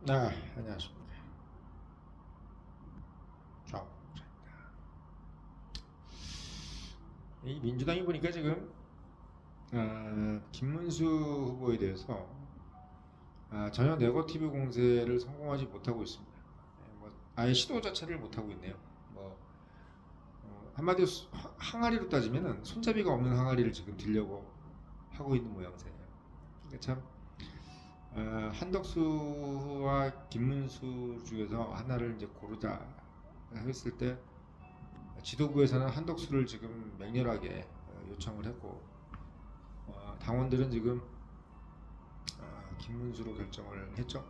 안녕하십니까. 좌. 이 민주당이 보니까 지금 김문수 후보에 대해서 전혀 네거티브 공세를 성공하지 못하고 있습니다. 아예 시도 자체를 못하고 있네요. 한마디로 항아리로 따지면은 손잡이가 없는 항아리를 지금 들려고 하고 있는 모양새예요. 그러니까 참 한덕수와 김문수 중에서 하나를 이제 고르자 했을 때 지도부에서는 한덕수를 지금 맹렬하게 요청을 했고 당원들은 지금 김문수로 결정을 했죠.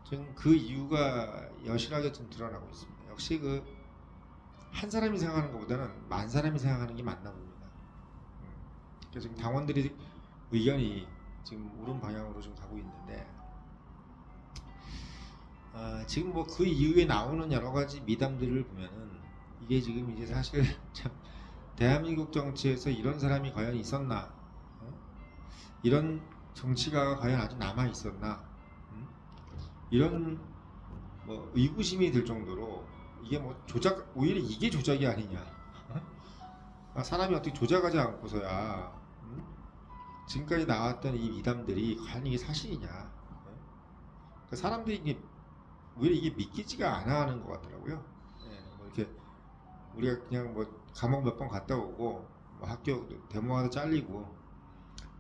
지금 그 이유가 여실하게 좀 드러나고 있습니다. 역시 그 한 사람이 생각하는 것보다는 만 사람이 생각하는 게 맞나 봅니다. 그래서 지금 당원들이 의견이 지금 옳은 방향으로 좀 가고 있는데 지금 뭐 그 이후에 나오는 여러 가지 미담들을 보면은 이게 지금 이제 사실 참 대한민국 정치에서 이런 사람이 과연 있었나? 이런 정치가가 과연 아직 남아 있었나? 이런 뭐 의구심이 들 정도로 이게 뭐 조작, 오히려 이게 조작이 아니냐? 사람이 어떻게 조작하지 않고서야 지금까지 나왔던 이 미담들이 과연 이게 사실이냐? 그러니까 사람들이 이게 오히려 이게 믿기지가 않아 하는 것 같더라고요. 뭐 이렇게 우리가 그냥 뭐 감옥 몇 번 갔다 오고 뭐 학교 데모하다 잘리고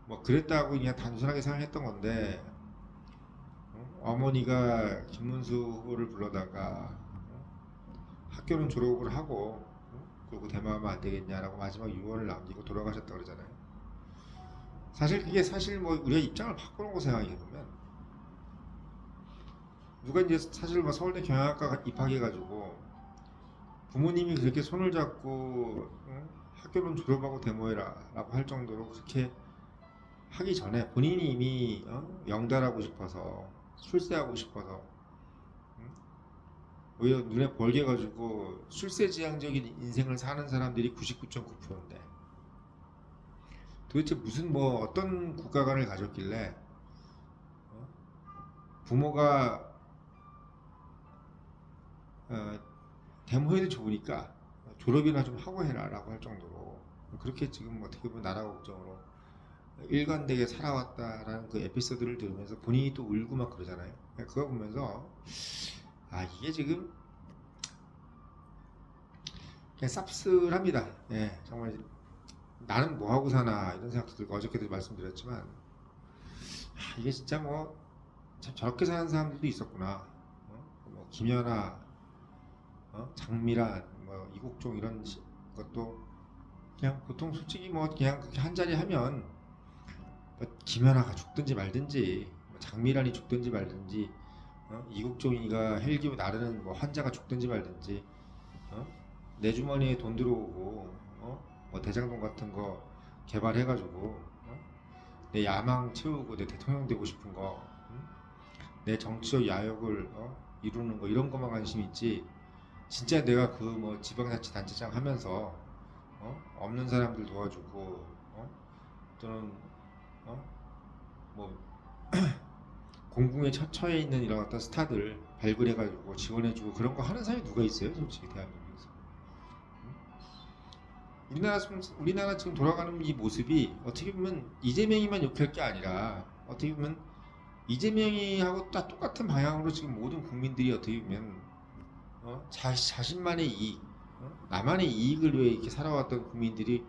뭐 그랬다고 그냥 단순하게 생각했던 건데 어머니가 김문수 후보를 불러다가 학교는 졸업을 하고 그리고 데모하면 안 되겠냐라고 마지막 유언을 남기고 돌아가셨다 그러잖아요. 사실 그게 사실 뭐 우리가 입장을 바꿔놓고 생각해 보면 누가 이제 사실 뭐 서울대 경영학과 입학해가지고 부모님이 그렇게 손을 잡고 학교는 졸업하고 데모해라 라고 할 정도로 그렇게 하기 전에 본인이 이미 영달하고 싶어서 출세하고 싶어서 오히려 눈에 벌게 가지고 출세지향적인 인생을 사는 사람들이 99.9%인데 도대체 무슨 뭐 어떤 국가관을 가졌길래 부모가 데모해도 좋으니까 졸업이나 좀 하고 해라 라고 할 정도로 그렇게 지금 어떻게 보면 나라 국정으로 일관되게 살아왔다라는 그 에피소드를 들으면서 본인이 또 울고 막 그러잖아요. 그거 보면서 이게 지금 그냥 쌉쓸합니다. 정말 나는 뭐 하고 사나 이런 생각도 들고 어저께도 말씀드렸지만 이게 진짜 뭐 참 저렇게 사는 사람들도 있었구나. 뭐 김연아, 장미란, 뭐 이국종 이런 것도 그냥 보통 솔직히 뭐 그냥 그렇게 한 자리 하면 뭐 김연아가 죽든지 말든지 뭐 장미란이 죽든지 말든지 이국종이가 헬기고 나르는 뭐 환자가 죽든지 말든지 어? 내 주머니에 돈 들어오고 뭐 대장동 같은 거 개발해가지고 내 야망 채우고 내 대통령 되고 싶은 거 내 정치적 야욕을 이루는 거 이런 것만 관심 있지 진짜 내가 그 뭐 지방자치단체장 하면서 없는 사람들 도와주고 또는 뭐 공궁에 처해 있는 이런 어떤 스타들 발굴해가지고 지원해주고 그런 거 하는 사람이 누가 있어요, 솔직히 대한민국에서. 우리나라 지금 돌아가는 이 모습이 어떻게 보면 이재명이만 욕할 게 아니라 어떻게 보면 이재명이 하고 딱 똑같은 방향으로 지금 모든 국민들이 어떻게 보면 자신만의 이익, 나만의 이익을 위해 이렇게 살아왔던 국민들이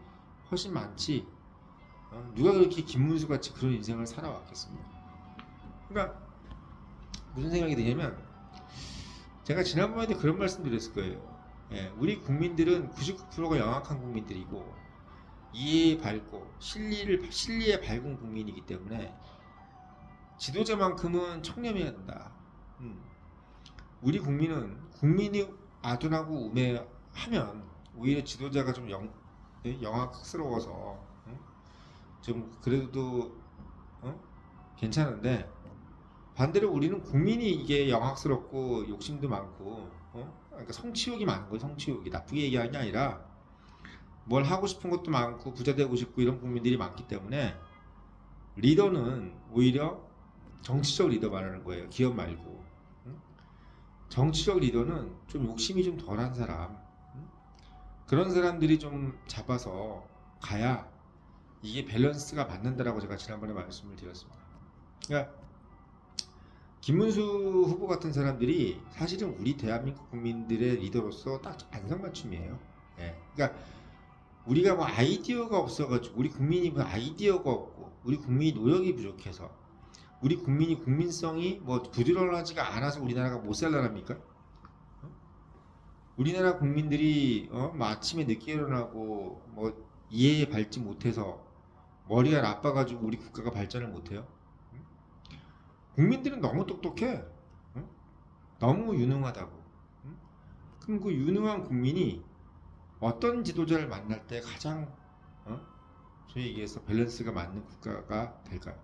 훨씬 많지. 누가 그렇게 김문수 같이 그런 인생을 살아왔겠습니까? 그러니까 무슨 생각이 드냐면 제가 지난번에도 그런 말씀 드렸을 거예요. 우리 국민들은 99%가 영악한 국민들이고 이해에 밝고 실리에 밝은 국민이기 때문에 지도자만큼은 청렴해야 한다. 우리 국민이 아둔하고 우매하면 오히려 지도자가 좀 영악스러워서 좀 그래도 괜찮은데 반대로 우리는 국민이 이게 영악스럽고 욕심도 많고 그러니까 성취욕이 많은 거예요. 성취욕이 나쁘게 얘기하는 게 아니라 뭘 하고 싶은 것도 많고 부자 되고 싶고 이런 국민들이 많기 때문에 리더는 오히려 정치적 리더 말하는 거예요. 기업 말고. 응? 정치적 리더는 좀 욕심이 좀 덜한 사람, 응? 그런 사람들이 좀 잡아서 가야 이게 밸런스가 맞는다라고 제가 지난번에 말씀을 드렸습니다. 그러니까 김문수 후보 같은 사람들이 사실은 우리 대한민국 국민들의 리더로서 딱 안성맞춤이에요. 예. 그러니까 우리가 뭐 아이디어가 없어가지고 우리 국민이 뭐 아이디어가 없고 우리 국민이 노력이 부족해서 우리 국민이 국민성이 뭐 부지런하지가 않아서 우리나라가 못 살라랍니까? 우리나라 국민들이 뭐 아침에 늦게 일어나고 뭐 이해에 밟지 못해서 머리가 나빠가지고 우리 국가가 발전을 못해요? 국민들은 너무 똑똑해. 너무 유능하다고. 그럼 그 유능한 국민이 어떤 지도자를 만날 때 가장 소위 얘기해서 밸런스가 맞는 국가가 될까요?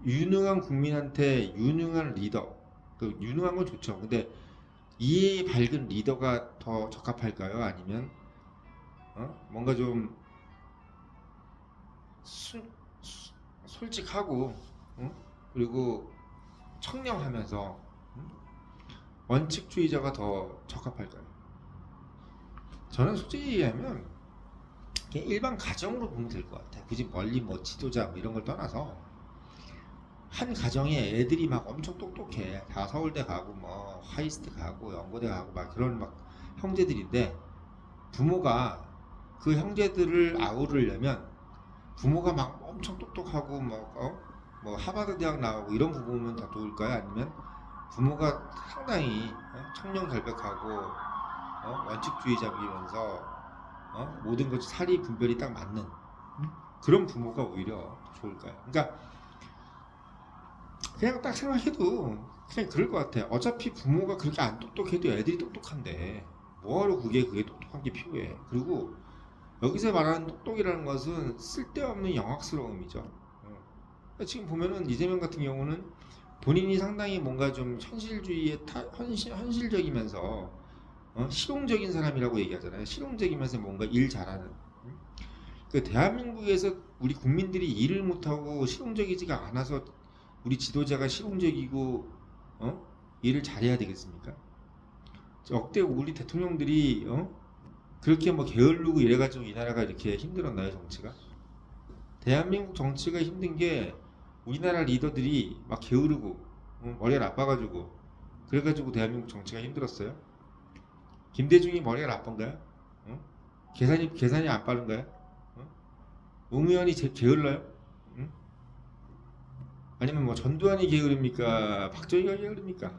유능한 국민한테 유능한 리더, 그 유능한 건 좋죠. 근데 이해에 밝은 리더가 더 적합할까요? 아니면 뭔가 좀 솔직하고 그리고 청렴하면서 원칙주의자가 더 적합할까요? 저는 솔직히 얘기하면 그냥 일반 가정으로 보면 될 것 같아요. 굳이 멀리 뭐 지도자 뭐 이런 걸 떠나서 한 가정에 애들이 막 엄청 똑똑해. 다 서울대 가고 뭐 하이스트 가고 연고대 가고 막 그런 막 형제들인데 부모가 그 형제들을 아우르려면 부모가 막 엄청 똑똑하고 뭐 하버드 대학 나오고 이런 부모면 더 좋을까요? 아니면 부모가 상당히 청렴결백하고 원칙주의자이면서 모든 것이 사리 분별이 딱 맞는 그런 부모가 오히려 좋을까요? 그러니까 그냥 딱 생각해도 그냥 그럴 것 같아요. 어차피 부모가 그렇게 안 똑똑해도 애들이 똑똑한데 뭐하러 그게 똑똑한 게 필요해. 그리고 여기서 말하는 똑똑이라는 것은 쓸데없는 영악스러움이죠. 지금 보면은 이재명 같은 경우는 본인이 상당히 뭔가 좀 현실적이면서 실용적인 사람이라고 얘기하잖아요. 실용적이면서 뭔가 일 잘하는. 그 대한민국에서 우리 국민들이 일을 못하고 실용적이지가 않아서 우리 지도자가 실용적이고 일을 잘해야 되겠습니까? 역대 우리 대통령들이 그렇게 뭐 게을르고 이래가지고 이 나라가 이렇게 힘들었나요, 정치가? 대한민국 정치가 힘든 게 우리나라 리더들이 막 게으르고 머리가 나빠가지고 그래가지고 대한민국 정치가 힘들었어요. 김대중이 머리가 나쁜가요? 계산이 안 빠른가요? 노무현이 게을러요? 아니면 뭐 전두환이 게으릅니까? 박정희가 게으릅니까?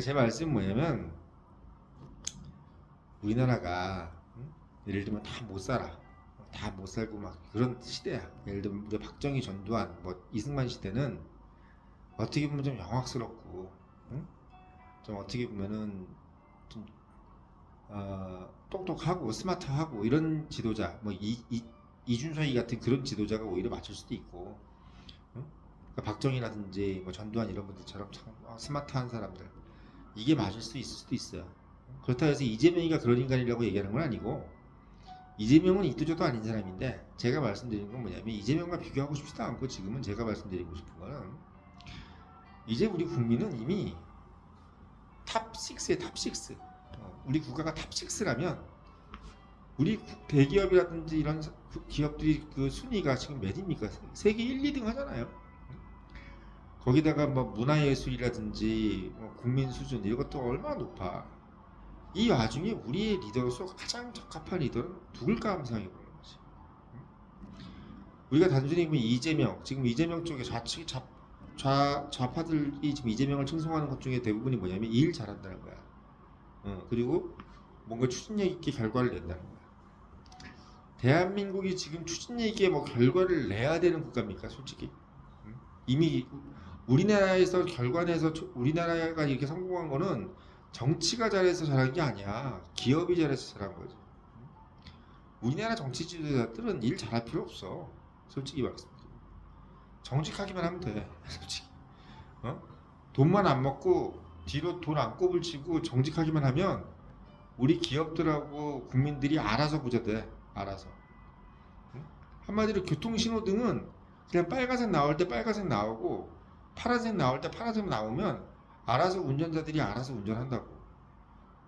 제 말씀은 뭐냐면 우리나라가 예를 들면 다 못 살아. 다 못 살고 막 그런 시대야. 예를 들면 우리 박정희, 전두환, 뭐 이승만 시대는 어떻게 보면 좀 영악스럽고, 좀 어떻게 보면은 좀 똑똑하고 스마트하고 이런 지도자, 뭐 이준석이 같은 그런 지도자가 오히려 맞을 수도 있고, 그러니까 박정희라든지 뭐 전두환 이런 분들처럼 참 스마트한 사람들 이게 맞을 수 있을 수도 있어요. 그렇다고 해서 이재명이가 그런 인간이라고 얘기하는 건 아니고 이재명은 이도저도 아닌 사람인데 제가 말씀드리는 건 뭐냐면 이재명과 비교하고 싶지도 않고 지금은 제가 말씀드리고 싶은 거는 이제 우리 국민은 이미 탑6에 탑6 우리 국가가 탑6라면 우리 대기업이라든지 이런 기업들이 그 순위가 지금 몇입니까? 세계 1, 2등 하잖아요. 거기다가 뭐 문화예술이라든지 뭐 국민 수준 이런 것도 얼마나 높아. 이 와중에 우리의 리더로서 가장 적합한 리더는 누굴까 하면 생각해 보는 거지. 우리가 단순히 보면 이재명, 지금 이재명 쪽에 좌파들이 지금 이재명을 칭송하는 것 중에 대부분이 뭐냐면 일 잘한다는 거야. 그리고 뭔가 추진력 있게 결과를 낸다는 거야. 대한민국이 지금 추진력 있게 뭐 결과를 내야 되는 국가입니까, 솔직히? 이미 우리나라에서 결과내서 우리나라가 이렇게 성공한 거는 정치가 잘해서 잘한 게 아니야. 기업이 잘해서 잘한 거지. 우리나라 정치 지도자들은 일 잘할 필요 없어. 솔직히 말씀드리면. 정직하기만 하면 돼. 솔직히. 돈만 안 먹고 뒤로 돈 안 꼬불치고 정직하기만 하면 우리 기업들하고 국민들이 알아서 부자 돼. 알아서. 한마디로 교통신호등은 그냥 빨간색 나올 때 빨간색 나오고 파란색 나올 때 파란색 나오면 알아서 운전자들이 알아서 운전한다고.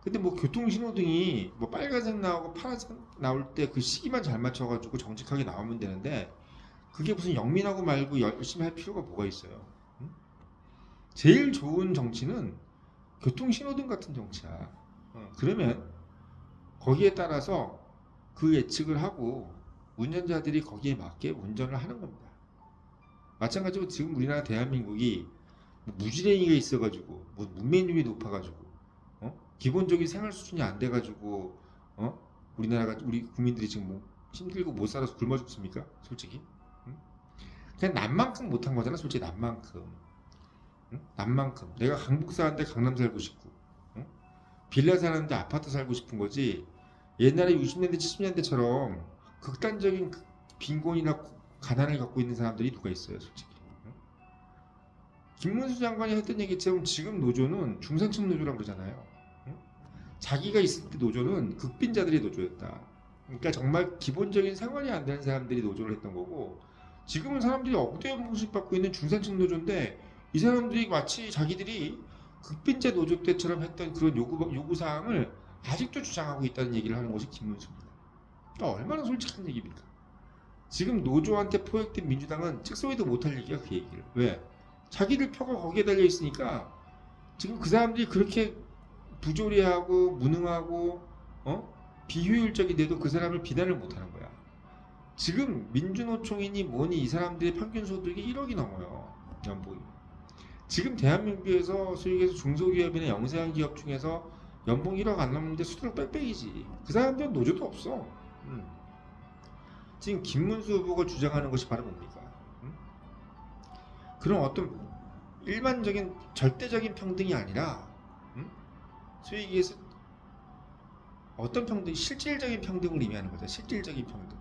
근데 뭐 교통신호등이 뭐 빨간색 나오고 파란색 나올 때 그 시기만 잘 맞춰가지고 정직하게 나오면 되는데 그게 무슨 영민하고 말고 열심히 할 필요가 뭐가 있어요? 응? 제일 좋은 정치는 교통신호등 같은 정치야. 그러면 거기에 따라서 그 예측을 하고 운전자들이 거기에 맞게 운전을 하는 겁니다. 마찬가지로 지금 우리나라 대한민국이 뭐 무지랭이가 있어가지고 뭐 문맹률이 높아가지고 기본적인 생활 수준이 안 돼가지고 우리나라가 우리 국민들이 지금 뭐 힘들고 못 살아서 굶어 죽습니까? 솔직히 응? 그냥 남만큼 못한 거잖아. 솔직히 남만큼 응? 남만큼 내가 강북 사는데 강남 살고 싶고 응? 빌라 사는데 아파트 살고 싶은 거지. 옛날에 60년대 70년대처럼 극단적인 빈곤이나 가난을 갖고 있는 사람들이 누가 있어요, 솔직히. 응? 김문수 장관이 했던 얘기처럼 지금 노조는 중산층 노조라고 그러잖아요. 응? 자기가 있을 때 노조는 극빈자들이 노조였다. 그러니까 정말 기본적인 생활이 안 되는 사람들이 노조를 했던 거고, 지금은 사람들이 억대 연봉씩 받고 있는 중산층 노조인데 이 사람들이 마치 자기들이 극빈자 노조 때처럼 했던 그런 요구 사항을 아직도 주장하고 있다는 얘기를 하는 것이 김문수입니다. 그러니까 얼마나 솔직한 얘기입니까? 지금 노조한테 포획된 민주당은 찍소리도 못할 얘기야 그 얘기를. 왜? 자기들 표가 거기에 달려 있으니까 지금 그 사람들이 그렇게 부조리하고 무능하고 비효율적인데도 그 사람을 비난을 못하는 거야. 지금 민주노총이니 뭐니 이 사람들의 평균 소득이 1억이 넘어요. 연봉이. 지금 대한민국에서 소위 해서 중소기업이나 영세한 기업 중에서 연봉 1억 안 넘는데 수두룩 빽빽이지. 그 사람들은 노조도 없어. 지금 김문수 후보가 주장하는 것이 바로 뭡니까? 그런 어떤 일반적인 절대적인 평등이 아니라 소위 얘기해서 어떤 평등, 실질적인 평등을 의미하는 거죠. 실질적인 평등.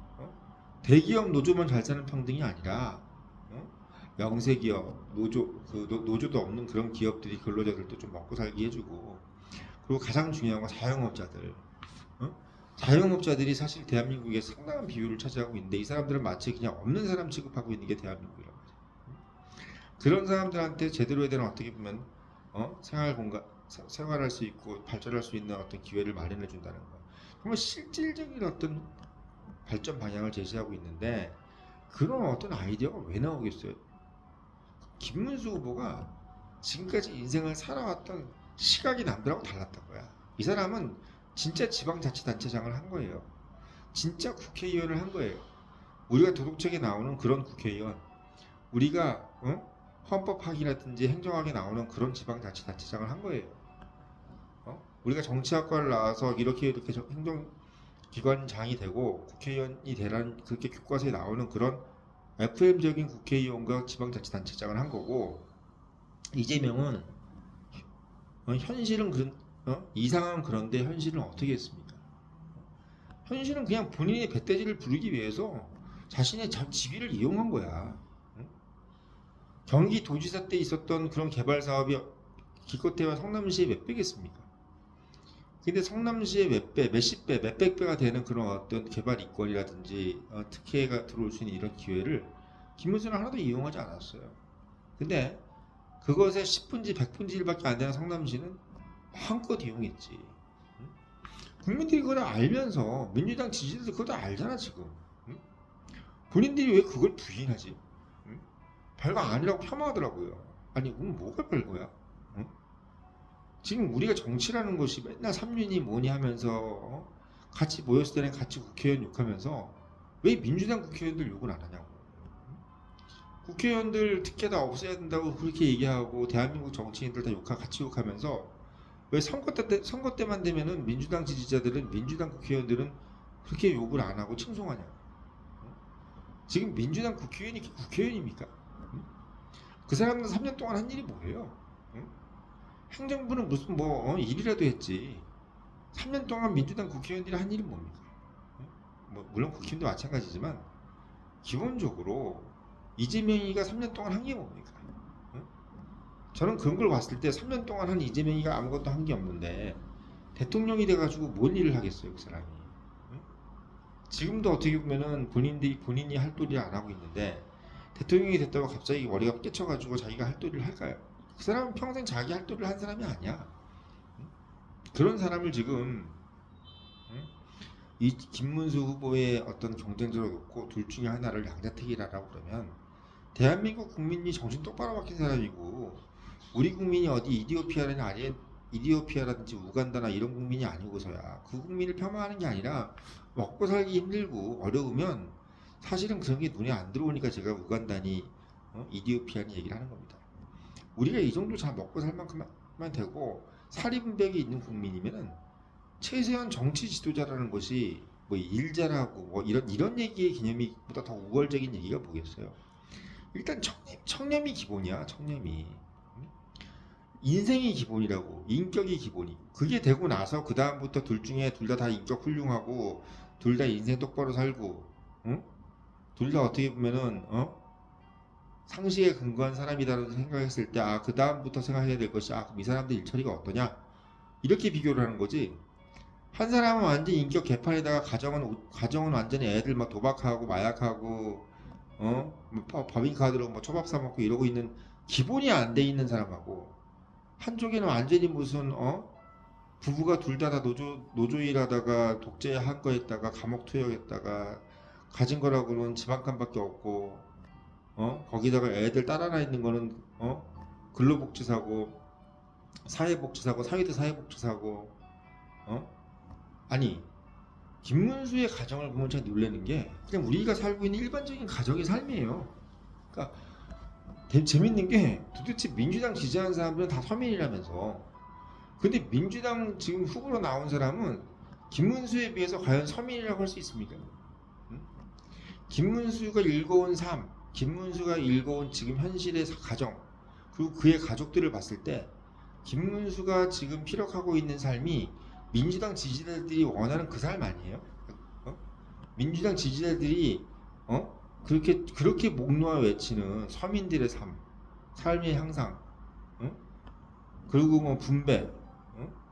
대기업 노조만 잘 사는 평등이 아니라 영세기업, 노조도 없는 그런 기업들이 근로자들도 좀 먹고 살게 해주고, 그리고 가장 중요한 건 자영업자들. 자영업자들이 사실 대한민국에 상당한 비율을 차지하고 있는데 이 사람들은 마치 그냥 없는 사람 취급하고 있는 게 대한민국이란 말이에요. 그런 사람들한테 제대로 된 어떻게 보면 생활할 수 있고 발전할 수 있는 어떤 기회를 마련해 준다는 거. 정말 실질적인 어떤 발전 방향을 제시하고 있는데 그런 어떤 아이디어가 왜 나오겠어요? 김문수 후보가 지금까지 인생을 살아왔던 시각이 남들하고 달랐던 거야. 이 사람은 진짜 지방자치단체장을 한 거예요. 진짜 국회의원을 한 거예요. 우리가 도덕책에 나오는 그런 국회의원, 우리가 헌법학이라든지 행정학에 나오는 그런 지방자치단체장을 한 거예요. 우리가 정치학과를 나와서 이렇게 행정기관장이 되고 국회의원이 되라는 그렇게 교과서에 나오는 그런 FM적인 국회의원과 지방자치단체장을 한 거고, 이재명은 현실은 이상은 그런데 현실은 어떻게 했습니까? 현실은 그냥 본인의 배대지를 부르기 위해서 자신의 지위를 이용한 거야. 경기도지사 때 있었던 그런 개발 사업이 기껏해야 성남시에 몇 배겠습니까? 근데 성남시에 몇십 배, 몇백 배가 되는 그런 어떤 개발 이권이라든지 특혜가 들어올 수 있는 이런 기회를 김문수는 하나도 이용하지 않았어요. 근데 그것의 10분지 100분지 1밖에 안 되는 성남시는 마음껏 이용했지. 국민들이 그걸 알면서 민주당 지지자들 그것도 알잖아 지금. 본인들이 왜 그걸 부인하지? 별거 아니라고 폄하하더라고요. 아니 그럼 뭐가 별거야? 지금 우리가 정치라는 것이 맨날 삼륜이 뭐니 하면서 같이 모였을 때는 같이 국회의원 욕하면서 왜 민주당 국회의원들 욕을 안 하냐고. 국회의원들 특혜 다 없애야 된다고 그렇게 얘기하고 대한민국 정치인들 다 같이 욕하면서 왜 선거 때만 되면은 민주당 지지자들은 민주당 국회의원들은 그렇게 욕을 안 하고 칭송하냐. 지금 민주당 국회의원이 국회의원입니까? 그 사람들은 3년 동안 한 일이 뭐예요? 행정부는 무슨 일이라도 했지. 3년 동안 민주당 국회의원들이 한 일이 뭡니까? 물론 국힘도 마찬가지지만 기본적으로 이재명이가 3년 동안 한 게 뭡니까? 저는 그런 걸 봤을 때 3년 동안 한 이재명이가 아무것도 한 게 없는데 대통령이 돼가지고 뭔 일을 하겠어요 그 사람이. 지금도 어떻게 보면은 본인이 할 도리를 안 하고 있는데 대통령이 됐다고 갑자기 머리가 깨쳐가지고 자기가 할도리를 할까요? 그 사람은 평생 자기 할도리를 한 사람이 아니야. 그런 사람을 지금 이 김문수 후보의 어떤 경쟁자로 놓고 둘 중에 하나를 양자택일하라고 그러면 대한민국 국민이 정신 똑바로 박힌 사람이고 우리 국민이 어디 이디오피아라든지 우간다나 이런 국민이 아니고서야 그 국민을 폄하하는 게 아니라 먹고 살기 힘들고 어려우면 사실은 그런 게 눈에 안 들어오니까 제가 우간다니 이디오피아니 얘기를 하는 겁니다. 우리가 이 정도 잘 먹고 살 만큼만 되고 사리분별이 있는 국민이면은 최소한 정치 지도자라는 것이 뭐 일 잘하고 뭐 이런 얘기의 개념이보다 더 우월적인 얘기가 뭐겠어요? 일단 청렴이 기본이야. 청렴이 인생이 기본이라고. 인격이 기본이. 그게 되고 나서 그 다음부터 둘 중에 둘 다 인격 훌륭하고 둘 다 인생 똑바로 살고 둘 다 어떻게 보면은 상식에 근거한 사람이다라고 생각했을 때 그 다음부터 생각해야 될 것이 그럼 이 사람들 일처리가 어떠냐 이렇게 비교를 하는 거지. 한 사람은 완전 인격 개판에다가 가정은 완전히 애들 막 도박하고 마약하고 법인카드로 뭐 초밥 사 먹고 이러고 있는 기본이 안 돼 있는 사람하고 한쪽에는 완전히 무슨 부부가 둘 다 노조 일하다가 독재 한 거 했다가 감옥 투영했다가 가진 거라고는 집 한 칸밖에 없고 거기다가 애들 딸 하나 있는 거는 근로복지사고 사회복지사고 사회도 사회복지사고 아니 김문수의 가정을 보면 제가 놀라는 게 그냥 우리가 살고 있는 일반적인 가정의 삶이에요. 그러니까 재밌는 게 도대체 민주당 지지하는 사람들은 다 서민이라면서 근데 민주당 지금 후보로 나온 사람은 김문수에 비해서 과연 서민이라고 할 수 있습니까? 김문수가 일궈온 삶, 김문수가 일궈온 지금 현실의 가정 그리고 그의 가족들을 봤을 때 김문수가 지금 피력하고 있는 삶이 민주당 지지자들이 원하는 그 삶 아니에요? 민주당 지지자들이 그렇게 목 놓아 외치는 서민들의 삶의 향상, 그리고 뭐 분배,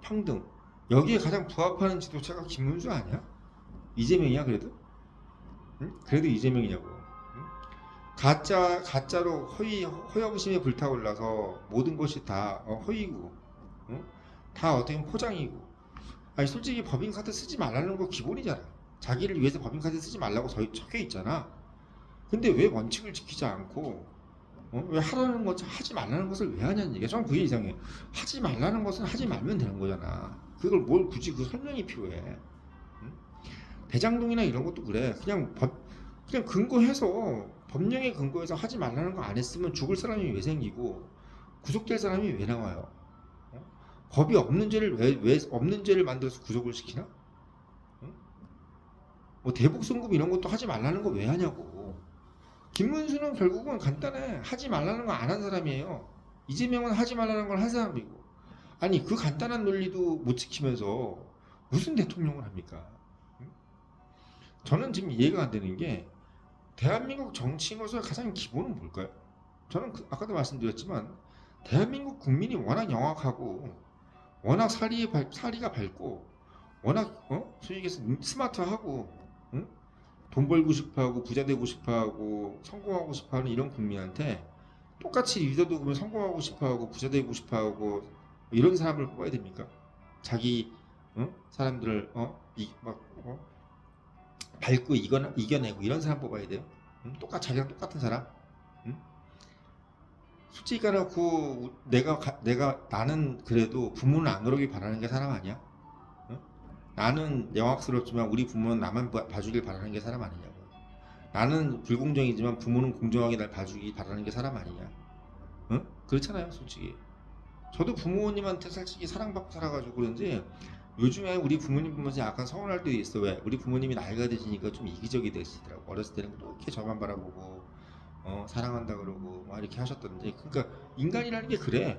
평등 여기에 가장 부합하는 지도자가 김문수 아니야? 이재명이야 그래도? 그래도 이재명이냐고. 가짜로 허영심에 불타올라서 모든 것이 다 허위고, 다 어떻게 보면 포장이고. 아니 솔직히 법인카드 쓰지 말라는 거 기본이잖아. 자기를 위해서 법인카드 쓰지 말라고 적혀 있잖아. 근데 왜 원칙을 지키지 않고 왜 하라는 것 하지 말라는 것을 왜 하냐는 얘기야. 저는 그게 이상해. 하지 말라는 것은 하지 말면 되는 거잖아. 그걸 뭘 굳이 그 설명이 필요해. 대장동이나 이런 것도 그래. 그냥 근거해서 법령에 근거해서 하지 말라는 거 안 했으면 죽을 사람이 왜 생기고 구속될 사람이 왜 나와요? 법이 없는 죄를 왜 없는 죄를 만들어서 구속을 시키나? 뭐 대북송금 이런 것도 하지 말라는 거 왜 하냐고. 김문수는 결국은 간단해. 하지 말라는 거 안 한 사람이에요. 이재명은 하지 말라는 걸 한 사람이고. 아니 그 간단한 논리도 못 지키면서 무슨 대통령을 합니까? 저는 지금 이해가 안 되는 게 대한민국 정치인으로서의 가장 기본은 뭘까요? 저는 아까도 말씀드렸지만 대한민국 국민이 워낙 영악하고 워낙 사리가 밝고 워낙 소위 얘기해서 스마트하고 돈 벌고 싶어하고 부자 되고 싶어하고 성공하고 싶어하는 이런 국민한테 똑같이 리더도 그러면 성공하고 싶어하고 부자 되고 싶어하고 이런 사람을 뽑아야 됩니까? 자기 사람들을 밟고 이겨내고 이런 사람 뽑아야 돼요? 자기랑 똑같은 사람? 솔직히 까놓고 나는 그래도 부모는 안 그러길 바라는 게 사람 아니야? 나는 영악스럽지만 우리 부모는 나만 봐주길 바라는 게 사람 아니냐고. 나는 불공정이지만 부모는 공정하게 날 봐주길 바라는 게 사람 아니냐? 그렇잖아요 솔직히. 저도 부모님한테 솔직히 사랑받고 살아가지고 그런지 요즘에 우리 부모님 보면서 약간 서운할 때도 있어. 왜? 우리 부모님이 나이가 드시니까 좀 이기적이 되시더라고. 어렸을 때는 또 이렇게 저만 바라보고 사랑한다 그러고 막 이렇게 하셨던데, 그러니까 인간이라는 게 그래.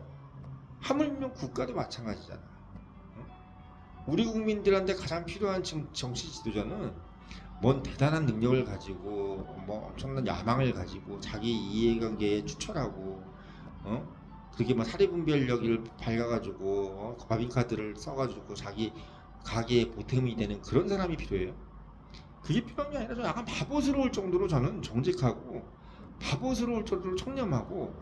하물며 국가도 마찬가지잖아. 우리 국민들한테 가장 필요한 지금 정치 지도자는 뭔 대단한 능력을 가지고 뭐 엄청난 야망을 가지고 자기 이해관계에 추천하고 그렇게 막 사리분별력을 밝아가지고 법인카드를 써가지고 자기 가게에 보탬이 되는 그런 사람이 필요해요. 그게 필요한 게 아니라 좀 약간 바보스러울 정도로 저는 정직하고 바보스러울 정도로 청렴하고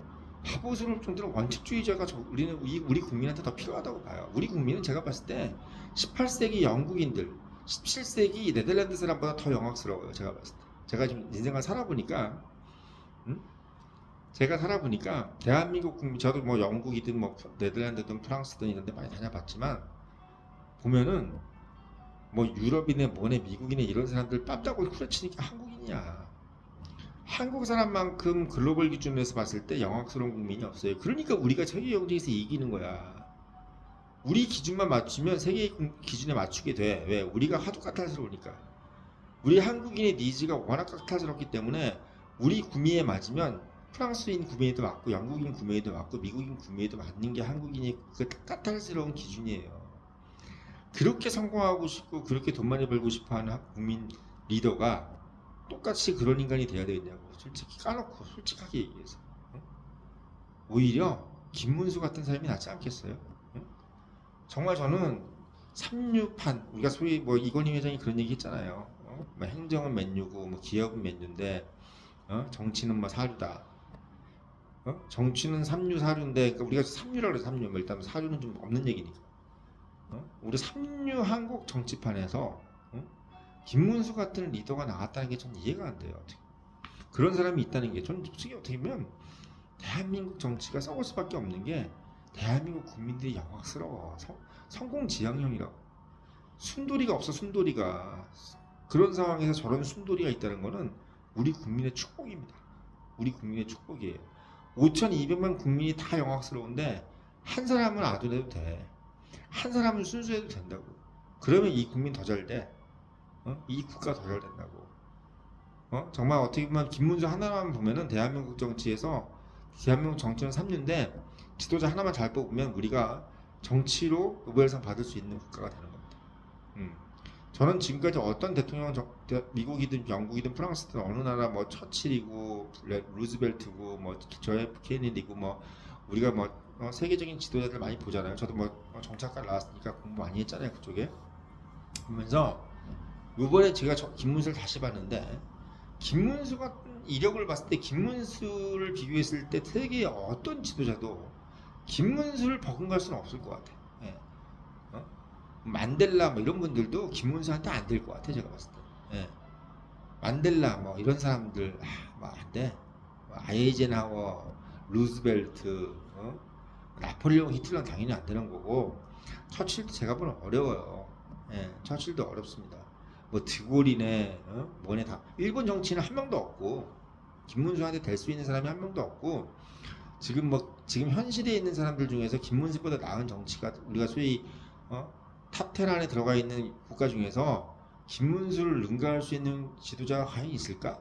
바보스러울 정도로 원칙주의자가 우리 국민한테 더 필요하다고 봐요. 우리 국민은 제가 봤을 때 18세기 영국인들, 17세기 네덜란드 사람보다 더 영악스러워요. 제가 봤을 때. 제가 지금 인생을 살아보니까, 제가 살아보니까 대한민국 국민, 저도 뭐 영국이든 뭐 네덜란드든 프랑스든 이런 데 많이 다녀봤지만 보면은 뭐 유럽이네 뭐네 미국이네 이런 사람들 뺨따고 후려치니까 한국인이야. 한국 사람만큼 글로벌 기준에서 봤을 때 영악스러운 국민이 없어요. 그러니까 우리가 세계 경쟁에서 이기는 거야. 우리 기준만 맞추면 세계 기준에 맞추게 돼. 왜? 우리가 하도 까탈스러우니까. 우리 한국인의 니즈가 워낙 까탈스럽기 때문에 우리 구미에 맞으면 프랑스인 구미에도 맞고 영국인 구미에도 맞고 미국인 구미에도 맞는 게 한국인의 그 까탈스러운 기준이에요. 그렇게 성공하고 싶고 그렇게 돈 많이 벌고 싶어하는 국민 리더가 똑같이 그런 인간이 돼야 되겠냐고. 솔직히 까놓고 솔직하게 얘기해서. 오히려 김문수 같은 사람이 낫지 않겠어요? 정말 저는 삼류판, 우리가 소위 뭐 이건희 회장이 그런 얘기 했잖아요. 뭐 행정은 맨유고 뭐 기업은 맨유인데 정치는 뭐 사류다. 정치는 삼류 사류인데, 그러니까 우리가 삼류라고 해서 삼류, 뭐 일단 사류는 좀 없는 얘기니까. 우리 삼류 한국 정치판에서 김문수 같은 리더가 나왔다는 게 전 이해가 안 돼요. 어떻게. 그런 사람이 있다는 게 전 솔직히 어떻게 보면 대한민국 정치가 썩을 수밖에 없는 게, 대한민국 국민들이 영악스러워. 성공지향형이라고. 순돌이가 없어. 순돌이가. 그런 상황에서 저런 순돌이가 있다는 거는 우리 국민의 축복입니다. 우리 국민의 축복이에요. 5,200만 국민이 다 영악스러운데 한 사람은 아둔해도 돼. 한 사람은 순수해도 된다고. 그러면 이 국민 더 잘 돼. 이 국가 더 잘 된다고. 정말 어떻게 보면 김문수 하나만 보면은 대한민국 정치에서, 대한민국 정치는 3류인데 지도자 하나만 잘 뽑으면 우리가 정치로 노벨상 받을 수 있는 국가가 되는 겁니다. 저는 지금까지 어떤 대통령, 미국이든 영국이든 프랑스든 어느 나라 뭐 처칠이고 루즈벨트고 뭐 JF 케네디고 뭐 우리가 뭐 세계적인 지도자들 많이 보잖아요. 저도 뭐 정치학과 나왔으니까 공부 많이 했잖아요. 그쪽에 보면서 이번에 제가 김문수를 다시 봤는데, 김문수 같은 이력을 봤을 때 김문수를 비교했을 때 세계의 어떤 지도자도 김문수를 버금갈 수는 없을 것 같아. 예. 만델라 뭐 이런 분들도 김문수한테 안 될 것 같아. 제가 봤을 때. 예. 만델라 뭐 이런 사람들 뭐 안 돼. 아이젠하워, 루즈벨트, 나폴레옹, 히틀러는 당연히 안 되는 거고, 처칠도 제가 보면 어려워요. 예. 처칠도 어렵습니다. 뭐 드골이네, 뭐네 다. 일본 정치는 한 명도 없고, 김문수한테 될 수 있는 사람이 한 명도 없고, 지금 현실에 있는 사람들 중에서 김문수보다 나은 정치가, 우리가 소위 탑10 안에 들어가 있는 국가 중에서 김문수를 능가할 수 있는 지도자가 과연 있을까?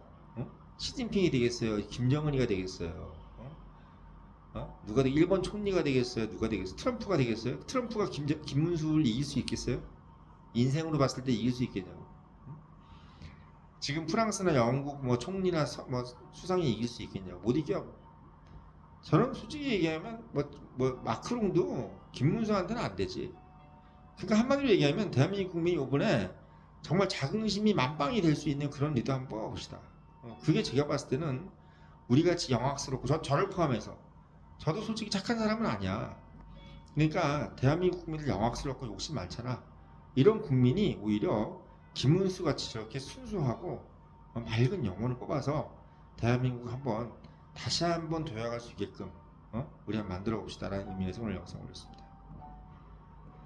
시진핑이 되겠어요? 김정은이가 되겠어요? 누가 일본 총리가 되겠어요? 누가 되겠어요? 트럼프가 되겠어요? 트럼프가 김문수를 이길 수 있겠어요? 인생으로 봤을 때 이길 수 있겠냐고. 지금 프랑스나 영국 뭐 총리나 뭐 수상이 이길 수 있겠냐고. 못 이겨. 저는 솔직히 얘기하면 뭐 마크롱도 김문수한테는 안 되지. 그러니까 한마디로 얘기하면 대한민국 국민이 이번에 정말 자긍심이 만빵이 될 수 있는 그런 리더 한번 뽑아봅시다. 그게 제가 봤을 때는 우리같이 영악스럽고, 저를 포함해서 저도 솔직히 착한 사람은 아니야. 그러니까 대한민국 국민들 영악스럽고 욕심 많잖아. 이런 국민이 오히려 김문수 같이 저렇게 순수하고 맑은 영혼을 뽑아서 대한민국 다시 한번 도약할 수 있게끔 우리 한번 만들어 봅시다라는 의미에서 오늘 영상 올렸습니다.